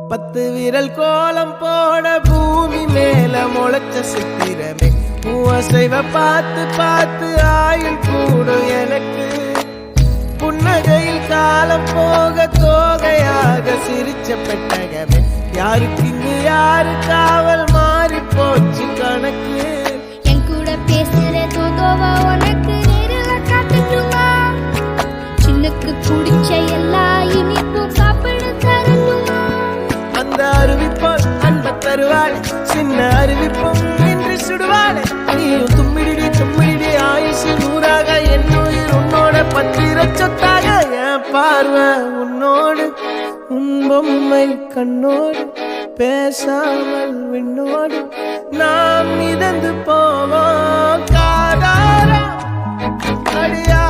10 விரல் கோலம் போட பூமி மேல முளைச்ச சித்திரமே மூவசைவ பார்த்து பார்த்து ஆயுள் கூடும் எனக்கு புன்னகையில் காலம் போக தோகையாக சிரிச்ச பெட்டகமே யாருக்கு இங்கு யாரு காவல் மாறி போச்சு கணக்கு என் கூட பேசுற தோதோவா உனக்கு நேரில் காட்டுமா சின்னுக்கு பிடிச்ச எல்லா இனிப்பும் சாப்பிட தரணுமா அந்த அறிவிப்பால் அன்ப தருவாள் சின்ன அறிவிப்பும் இன்று சுடுவாள் நீயும் தும்மிடி தும்மிடி ஆயுசு 100ஆக என் உயிர் உன்னோட பத்திர சொத்தாக என் பார்வை உன்னோடு உன் பொம்மை கண்ணோடு பேசாமல் விண்ணோடு நாம் மிதந்து போவோம் காதாரா அடியா